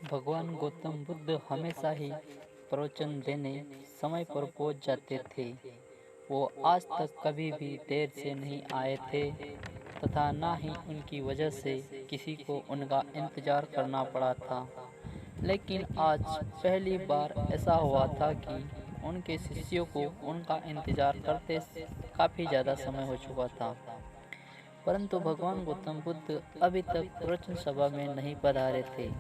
भगवान गौतम बुद्ध हमेशा ही प्रवचन देने समय पर पहुंच जाते थे। वो आज तक कभी भी देर से नहीं आए थे तथा ना ही उनकी वजह से किसी को उनका इंतजार करना पड़ा था। लेकिन आज पहली बार ऐसा हुआ था कि उनके शिष्यों को उनका इंतजार करते काफ़ी ज़्यादा समय हो चुका था। परंतु भगवान गौतम बुद्ध अभी तक प्रवचन सभा में नहीं पधारे थे।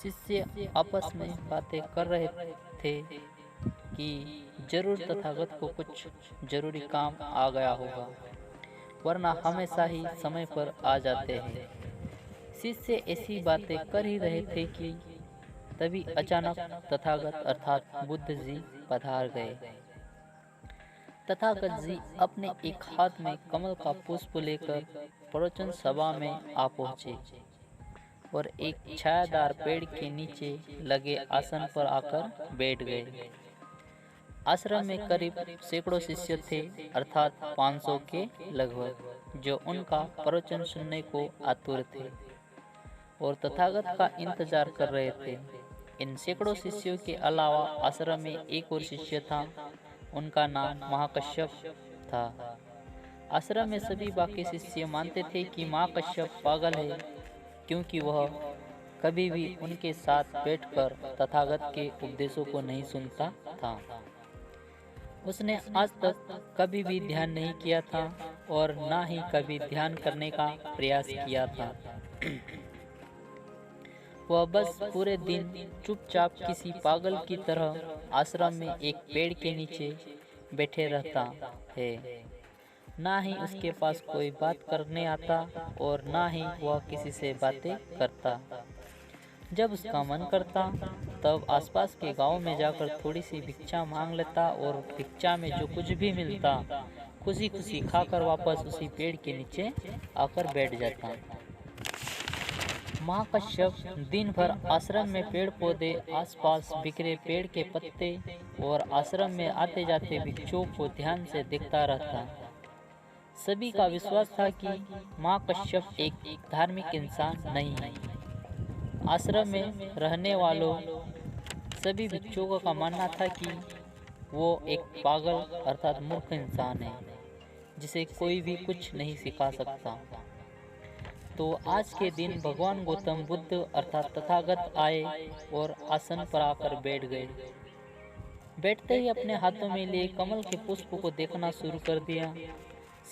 शिष्य आपस में बातें कर रहे थे कि जरूर तथागत को कुछ जरूरी काम आ गया होगा, वरना हमेशा ही समय पर आ जाते हैं। शिष्य ऐसी बातें कर ही रहे थे कि तभी अचानक तथागत अर्थात बुद्ध जी पधार गए। तथागत जी अपने एक हाथ में कमल का पुष्प लेकर प्रवचन सभा में आ पहुंचे और एक छायादार पेड़ के नीचे लगे आसन पर आकर बैठ गए। आश्रम में करीब सैकड़ों शिष्य थे, अर्थात 500 के लगभग, जो उनका प्रवचन सुनने को आतुर थे और तथागत का इंतजार कर रहे थे। इन सैकड़ों शिष्यों के अलावा आश्रम में एक और शिष्य था, उनका नाम महाकश्यप था। आश्रम में सभी बाकी शिष्य मानते थे कि महाकश्यप पागल है, क्योंकि वह कभी भी उनके साथ बैठकर तथागत के उपदेशों को नहीं सुनता था। उसने आज तक कभी भी ध्यान नहीं किया था और ना ही कभी ध्यान करने का प्रयास किया था। वह बस पूरे दिन चुपचाप किसी पागल की तरह आश्रम में एक पेड़ के नीचे बैठे रहता है। ना ही उसके पास कोई बात करने आता और ना ही वह किसी से बातें करता। जब उसका मन करता तब आसपास के गांव में जाकर थोड़ी सी भिक्षा मांग लेता और भिक्षा में जो कुछ भी मिलता खुशी खुशी खाकर वापस उसी पेड़ के नीचे आकर बैठ जाता। महाकश्यप दिन भर आश्रम में पेड़ पौधे, आसपास बिखरे पेड़ के पत्ते और आश्रम में आते जाते भिक्षुओं को ध्यान से देखता रहता। सभी का विश्वास था कि महाकश्यप एक धार्मिक इंसान नहीं है। आश्रम में रहने वालों सभी भिक्षुओं का मानना था कि वो एक पागल अर्थात मूर्ख इंसान है, जिसे कोई भी कुछ नहीं सिखा सकता। तो आज के दिन भगवान गौतम बुद्ध अर्थात तथागत आए और आसन पर आकर बैठ गए। बैठते ही अपने हाथों में लिए कमल के पुष्प को देखना शुरू कर दिया।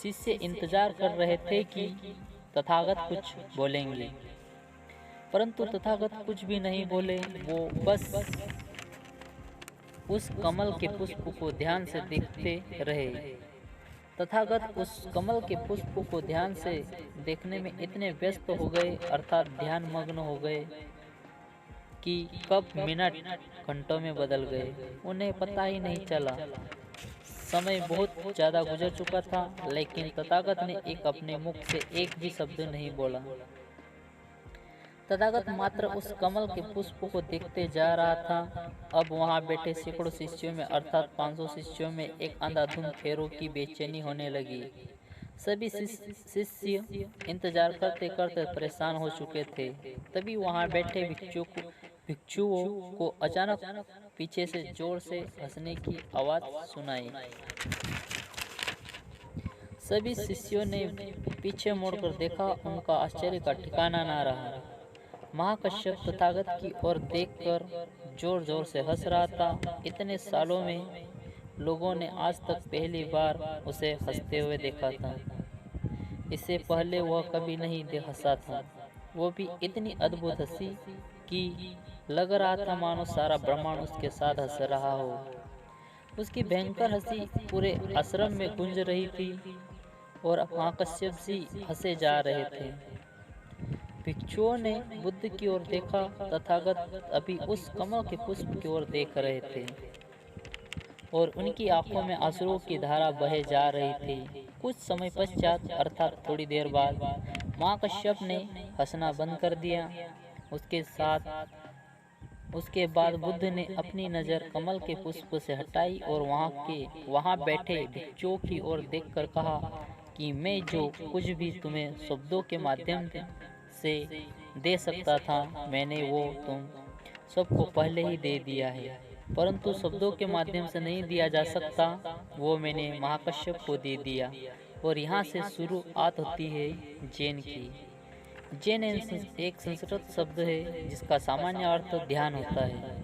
शिष्य इंतजार कर रहे थे कि तथागत कुछ बोलेंगे, परंतु तथागत कुछ भी नहीं बोले। वो बस उस कमल के पुष्प को ध्यान से देखते रहे। तथागत उस कमल के पुष्प को ध्यान से देखने में इतने व्यस्त हो गए अर्थात ध्यान मग्न हो गए कि कब मिनट घंटों में बदल गए उन्हें पता ही नहीं चला। समय बहुत ज़्यादा गुजर चुका था, लेकिन तथागत ने अपने मुख से एक भी शब्द नहीं बोला। तथागत मात्र उस कमल के पुष्प को देखते जा रहा था। अब वहां बैठे सैकड़ों शिष्यों में अर्थात 500 शिष्यों में एक अंधाधुंध फेरों की बेचैनी होने लगी। सभी शिष्य इंतजार करते करते परेशान हो चुके थे। तभी वहां बैठे भिक्षुओं को अचानक पीछे से जोर से हंसने की आवाज सुनाई। सभी शिष्यों ने पीछे मुड़कर देखा, उनका आश्चर्य का ठिकाना ना रहा। महाकश्यप तथागत की ओर देखकर जोर जोर से हंस रहा था। इतने सालों में लोगों ने आज तक पहली बार उसे हंसते हुए देखा था। इससे पहले वह कभी नहीं हंसा था, वो भी इतनी अद्भुत हंसी कि लग रहा था मानो सारा ब्रह्मांड उसके साथ हंस रहा हो। उसकी भयंकर हंसी पूरे आश्रम में गूंज रही थी और महाकश्यप जी हंसे जा रहे थे। भिक्षुओं ने बुद्ध की ओर देखा। तथागत अभी उस कमल के पुष्प की ओर देख रहे थे और उनकी आंखों में आंसुओं की धारा बहे जा रही थी। कुछ समय पश्चात अर्थात थोड़ी देर बाद महाकश्यप ने हंसना बंद कर दिया। उसके बाद बुद्ध ने अपनी नज़र कमल के पुष्प से हटाई और वहां बैठे भिक्षुओं की ओर देखकर कहा कि मैं जो कुछ भी तुम्हें शब्दों के माध्यम से दे सकता था, मैंने वो तुम सबको पहले ही दे दिया है, परंतु शब्दों के माध्यम से नहीं दिया जा सकता, वो मैंने महाकश्यप को दे दिया। और यहाँ से शुरुआत होती है जैन की। जैन एक संस्कृत शब्द है जिसका सामान्य अर्थ ध्यान होता है।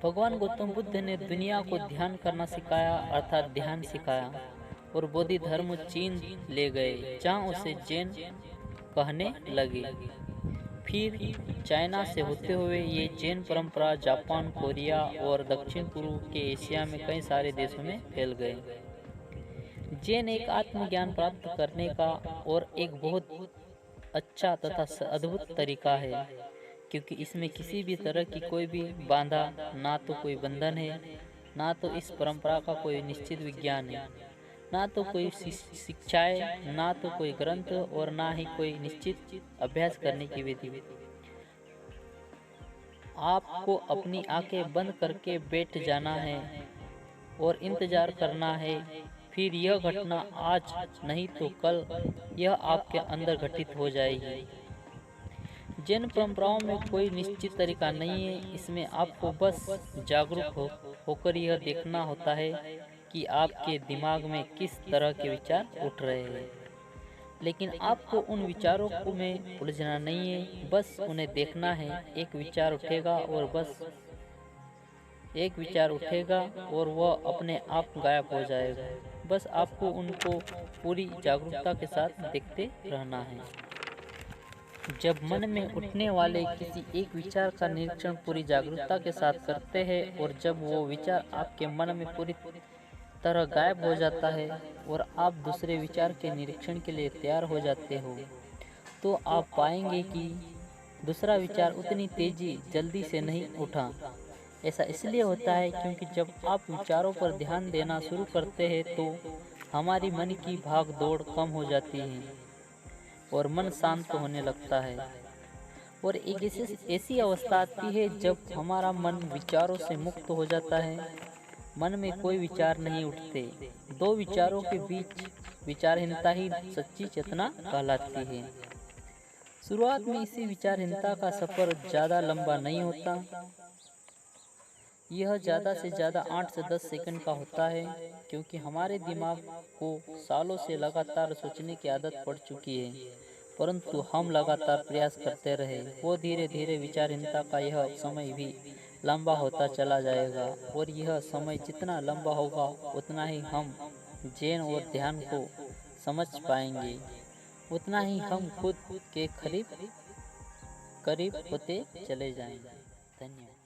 भगवान गौतम बुद्ध ने दुनिया को ध्यान करना सिखाया, अर्थात ध्यान सिखाया, और बोधि धर्म चीन ले गए जहाँ उसे जैन कहने लगे। फिर चाइना से होते हुए ये जैन परंपरा जापान, कोरिया और दक्षिण पूर्व के एशिया में कई सारे देशों में फैल गए। जैन एक आत्मज्ञान प्राप्त करने का और एक बहुत अच्छा तथा अद्भुत तरीका है, क्योंकि इसमें किसी भी तरह की कोई भी बाधा, ना तो कोई बंधन है, ना तो इस परंपरा का कोई निश्चित विज्ञान है, ना तो कोई शिक्षाएं, ना तो कोई ग्रंथ, और ना ही कोई निश्चित अभ्यास करने की विधि। आपको अपनी आंखें बंद करके बैठ जाना है और इंतजार करना है, फिर यह घटना आज नहीं तो कल यह आपके अंदर घटित हो जाएगी। जैन परंपराओं में कोई निश्चित तरीका नहीं है, इसमें आपको बस जागरूक होकर यह देखना होता है कि आपके दिमाग में किस तरह के विचार उठ रहे हैं। लेकिन आपको उन विचारों को में उलझना नहीं है, बस उन्हें देखना है। एक विचार उठेगा और वह अपने आप गायब हो जाएगा। बस आपको उनको पूरी जागरूकता के साथ देखते रहना है। जब मन में उठने वाले किसी एक विचार का निरीक्षण पूरी जागरूकता के साथ करते हैं और जब वो विचार आपके मन में पूरी तरह गायब हो जाता है और आप दूसरे विचार के निरीक्षण के लिए तैयार हो जाते हो, तो आप पाएंगे कि दूसरा विचार उतनी जल्दी से नहीं उठा। ऐसा इसलिए होता है क्योंकि जब आप विचारों पर ध्यान देना शुरू करते हैं तो हमारी मन की भाग दौड़ कम हो जाती है और मन शांत होने लगता है, और एक ऐसी अवस्था आती है जब हमारा मन विचारों से मुक्त हो जाता है। मन में कोई विचार नहीं उठते। दो विचारों के बीच विचारहीनता ही सच्ची चेतना कहलाती है। शुरुआत में इसी विचारहीनता का सफर ज़्यादा लंबा नहीं होता। यह ज़्यादा से ज़्यादा 8 से 10 सेकंड का होता है, क्योंकि हमारे दिमाग को सालों से लगातार सोचने की आदत पड़ चुकी है, परंतु हम लगातार प्रयास करते रहे। वो धीरे धीरे विचारहीनता का यह समय भी लंबा होता चला जाएगा, और यह समय जितना लंबा होगा उतना ही हम जैन और ध्यान को समझ पाएंगे, उतना ही हम खुद के करीब होते चले जाएंगे। धन्यवाद।